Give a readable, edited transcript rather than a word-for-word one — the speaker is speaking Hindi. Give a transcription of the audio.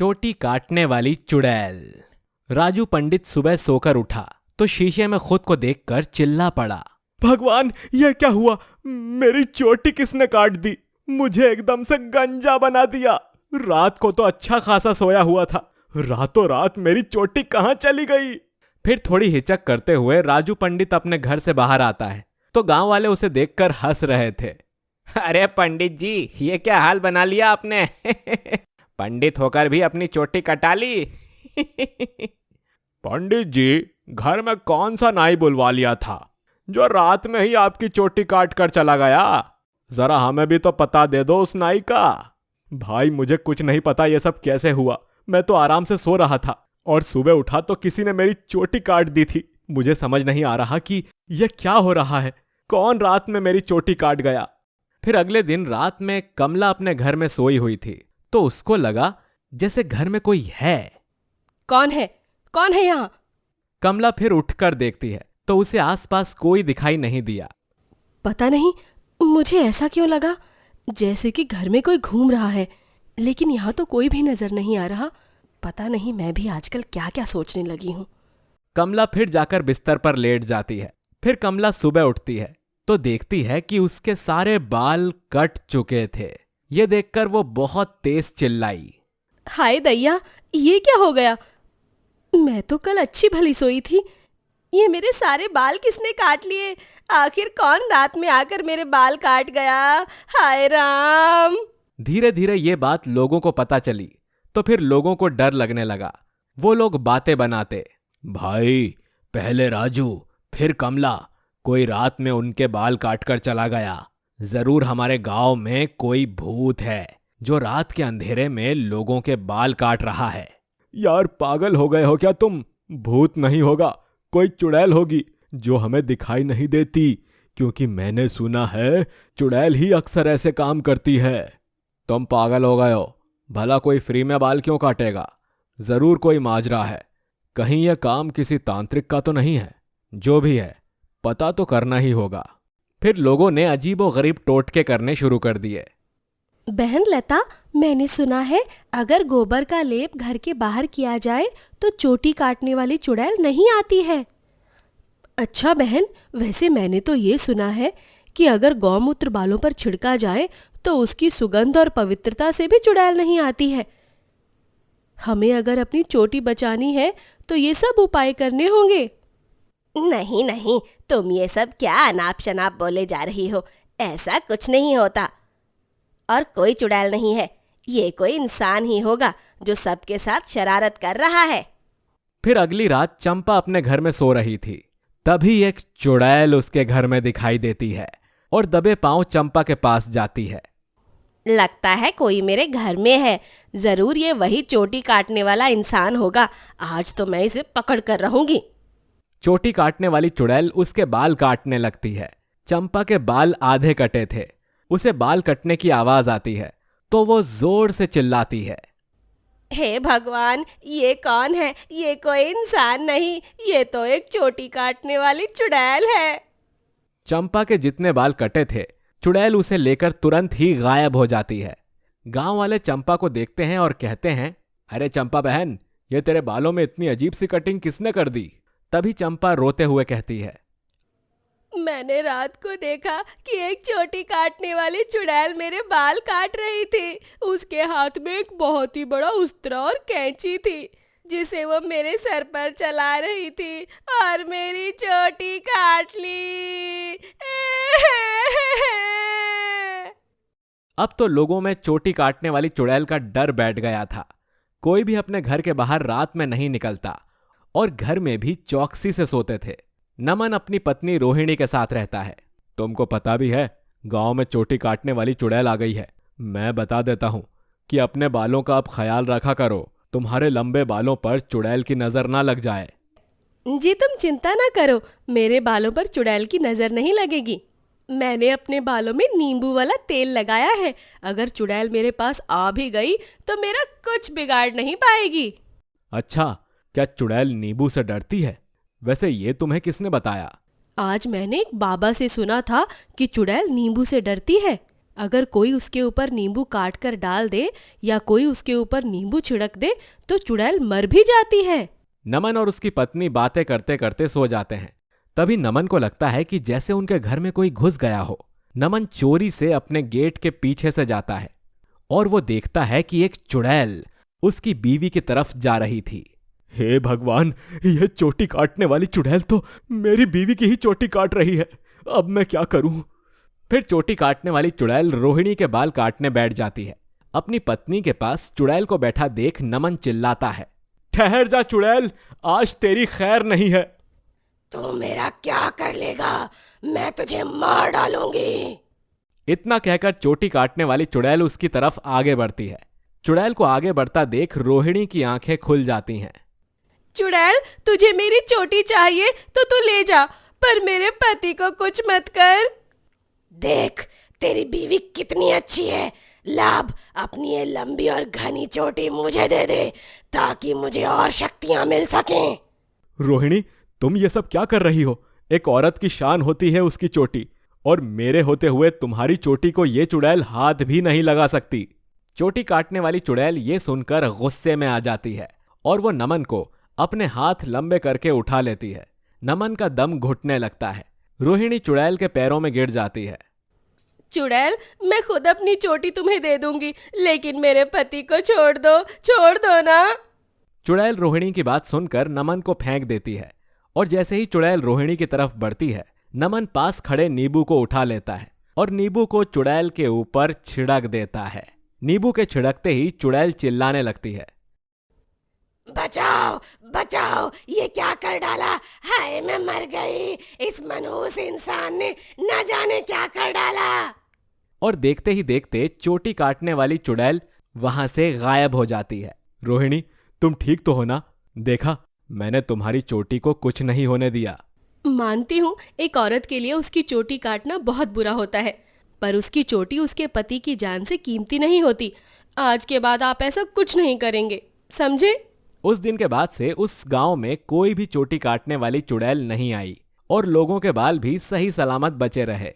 चोटी काटने वाली चुड़ैल। राजू पंडित सुबह सोकर उठा तो शीशे में खुद को देखकर चिल्ला पड़ा, भगवान, यह क्या हुआ? मेरी चोटी किसने काट दी? मुझे एकदम से गंजा बना दिया। रात को तो अच्छा खासा सोया हुआ था, रातों रात मेरी चोटी कहाँ चली गई? फिर थोड़ी हिचक करते हुए राजू पंडित अपने घर से बाहर आता है तो गांव वाले उसे देखकर हंस रहे थे। अरे पंडित जी, ये क्या हाल बना लिया आपने? पंडित होकर भी अपनी चोटी कटा ली। पंडित जी, घर में कौन सा नाई बुलवा लिया था जो रात में ही आपकी चोटी काट कर चला गया? जरा हमें भी तो पता दे दो उस नाई का। भाई, मुझे कुछ नहीं पता ये सब कैसे हुआ। मैं तो आराम से सो रहा था और सुबह उठा तो किसी ने मेरी चोटी काट दी थी। मुझे समझ नहीं आ रहा कि यह क्या हो रहा है। कौन रात में मेरी चोटी काट गया? फिर अगले दिन रात में कमला अपने घर में सोई हुई थी तो उसको लगा जैसे घर में कोई है। कौन है? कौन है यहाँ? कमला फिर उठकर देखती है तो उसे आसपास कोई दिखाई नहीं दिया। पता नहीं मुझे ऐसा क्यों लगा जैसे कि घर में कोई घूम रहा है, लेकिन यहाँ तो कोई भी नजर नहीं आ रहा। पता नहीं मैं भी आजकल क्या क्या सोचने लगी हूँ। कमला फिर जाकर बिस्तर पर लेट जाती है। फिर कमला सुबह उठती है तो देखती है कि उसके सारे बाल कट चुके थे। ये देखकर वो बहुत तेज चिल्लाई, हाय दैया, ये क्या हो गया? मैं तो कल अच्छी भली सोई थी, ये मेरे सारे बाल किसने काट लिए? आखिर कौन रात में आकर मेरे बाल काट गया? हाय राम! धीरे धीरे ये बात लोगों को पता चली तो फिर लोगों को डर लगने लगा। वो लोग बातें बनाते, भाई, पहले राजू फिर कमला, कोई रात में उनके बाल काटकर चला गया। जरूर हमारे गांव में कोई भूत है जो रात के अंधेरे में लोगों के बाल काट रहा है। यार, पागल हो गए हो क्या तुम? भूत नहीं होगा, कोई चुड़ैल होगी जो हमें दिखाई नहीं देती, क्योंकि मैंने सुना है चुड़ैल ही अक्सर ऐसे काम करती है। तुम पागल हो गए हो? भला कोई फ्री में बाल क्यों काटेगा? जरूर कोई माजरा है। कहीं यह काम किसी तांत्रिक का तो नहीं है? जो भी है, पता तो करना ही होगा। फिर लोगों ने अजीबोगरीब टोटके करने शुरू कर दिए। बहन लता, मैंने सुना है अगर गोबर का लेप घर के बाहर किया जाए तो चोटी काटने वाली चुड़ैल नहीं आती है। अच्छा बहन, वैसे मैंने तो ये सुना है कि अगर गौमूत्र बालों पर छिड़का जाए तो उसकी सुगंध और पवित्रता से भी चुड़ैल नहीं आती है। हमें अगर अपनी चोटी बचानी है तो ये सब उपाय करने होंगे। नहीं नहीं, तुम ये सब क्या अनाप शनाप बोले जा रही हो? ऐसा कुछ नहीं होता और कोई चुड़ैल नहीं है। ये कोई इंसान ही होगा जो सबके साथ शरारत कर रहा है। फिर अगली रात चंपा अपने घर में सो रही थी, तभी एक चुड़ैल उसके घर में दिखाई देती है और दबे पांव चंपा के पास जाती है। लगता है कोई मेरे घर में है। जरूर ये वही चोटी काटने वाला इंसान होगा। आज तो मैं इसे पकड़ कर रहूंगी। चोटी काटने वाली चुड़ैल उसके बाल काटने लगती है। चंपा के बाल आधे कटे थे। उसे बाल कटने की आवाज आती है तो वो जोर से चिल्लाती है, हे भगवान, ये कौन है? ये कोई इंसान नहीं, ये तो एक चोटी काटने वाली चुड़ैल है। चंपा के जितने बाल कटे थे, चुड़ैल उसे लेकर तुरंत ही गायब हो जाती है। गांव वाले चंपा को देखते हैं और कहते हैं, अरे चंपा बहन, ये तेरे बालों में इतनी अजीब सी कटिंग किसने कर दी? तभी चंपा रोते हुए कहती है, मैंने रात को देखा कि एक चोटी काटने वाली चुड़ैल मेरे बाल काट रही थी। उसके हाथ में एक बहुत ही बड़ा उस्तरा और कैंची थी जिसे वो मेरे सर पर चला रही थी और मेरी चोटी काट ली। अब तो लोगों में चोटी काटने वाली चुड़ैल का डर बैठ गया था। कोई भी अपने घर के बाहर रात में नहीं निकलता और घर में भी चौकसी से सोते थे। नमन अपनी पत्नी रोहिणी के साथ रहता है। तुमको पता भी है, गांव में चोटी काटने वाली चुड़ैल आ गई है। मैं बता देता हूं कि अपने बालों का अब ख्याल रखा करो, तुम्हारे लंबे बालों पर चुड़ैल की नजर ना लग जाए। जी तुम चिंता ना करो, मेरे बालों पर चुड़ैल की नजर नहीं लगेगी। मैंने अपने बालों में नींबू वाला तेल लगाया है। अगर चुड़ैल मेरे पास आ भी गई तो मेरा कुछ बिगाड़ नहीं पाएगी। अच्छा, क्या चुड़ैल नींबू से डरती है? वैसे ये तुम्हें किसने बताया? आज मैंने एक बाबा से सुना था कि चुड़ैल नींबू से डरती है। अगर कोई उसके ऊपर नींबू काट कर डाल दे या कोई उसके ऊपर नींबू छिड़क दे तो चुड़ैल मर भी जाती है। नमन और उसकी पत्नी बातें करते करते सो जाते हैं। तभी नमन को लगता है कि जैसे उनके घर में कोई घुस गया हो। नमन चोरी से अपने गेट के पीछे से जाता है और वो देखता है कि एक चुड़ैल उसकी बीवी की तरफ जा रही थी। हे भगवान, यह चोटी काटने वाली चुड़ैल तो मेरी बीवी की ही चोटी काट रही है। अब मैं क्या करूं? फिर चोटी काटने वाली चुड़ैल रोहिणी के बाल काटने बैठ जाती है। अपनी पत्नी के पास चुड़ैल को बैठा देख नमन चिल्लाता है, ठहर जा चुड़ैल, आज तेरी खैर नहीं है। तू मेरा क्या कर लेगा? मैं तुझे मार डालूंगी। इतना कहकर चोटी काटने वाली चुड़ैल उसकी तरफ आगे बढ़ती है। चुड़ैल को आगे बढ़ता देख रोहिणी की आंखें खुल जाती हैं। चुड़ैल, तुझे मेरी चोटी चाहिए तो तू ले जा, पर मेरे पति को कुछ मत कर। देख, तेरी बीवी कितनी अच्छी है। लाभ, अपनी ये लंबी और घनी चोटी मुझे दे दे ताकि मुझे और शक्तियां मिल सकें। रोहिणी, तुम ये सब क्या कर रही हो? एक औरत की शान होती है उसकी चोटी, और मेरे होते हुए तुम्हारी चोटी को ये चुड़ैल हाथ भी नहीं लगा सकती। चोटी काटने वाली चुड़ैल ये सुनकर गुस्से में आ जाती है और वो नमन को अपने हाथ लंबे करके उठा लेती है। नमन का दम घुटने लगता है। रोहिणी चुड़ैल के पैरों में गिर जाती है। चुड़ैल, मैं खुद अपनी चोटी तुम्हें दे दूंगी, लेकिन मेरे पति को छोड़ दो ना। चुड़ैल रोहिणी की बात सुनकर नमन को फेंक देती है और जैसे ही चुड़ैल रोहिणी की तरफ बढ़ती है, नमन पास खड़े नींबू को उठा लेता है और नींबू को चुड़ैल के ऊपर छिड़क देता है। नींबू के छिड़कते ही चुड़ैल चिल्लाने लगती है, बचाओ बचाओ, ये क्या कर डाला? हाय, मैं मर गई। इस मनहूस इंसान ने न जाने क्या कर डाला। और देखते ही देखते चोटी काटने वाली चुड़ैल वहां से गायब हो जाती है। रोहिणी, तुम ठीक तो हो ना? देखा, मैंने तुम्हारी चोटी को कुछ नहीं होने दिया। मानती हूँ, एक औरत के लिए उसकी चोटी काटना बहुत बुरा होता है, पर उसकी चोटी उसके पति की जान से कीमती नहीं होती। आज के बाद आप ऐसा कुछ नहीं करेंगे, समझे? उस दिन के बाद से उस गांव में कोई भी चोटी काटने वाली चुड़ैल नहीं आई और लोगों के बाल भी सही सलामत बचे रहे।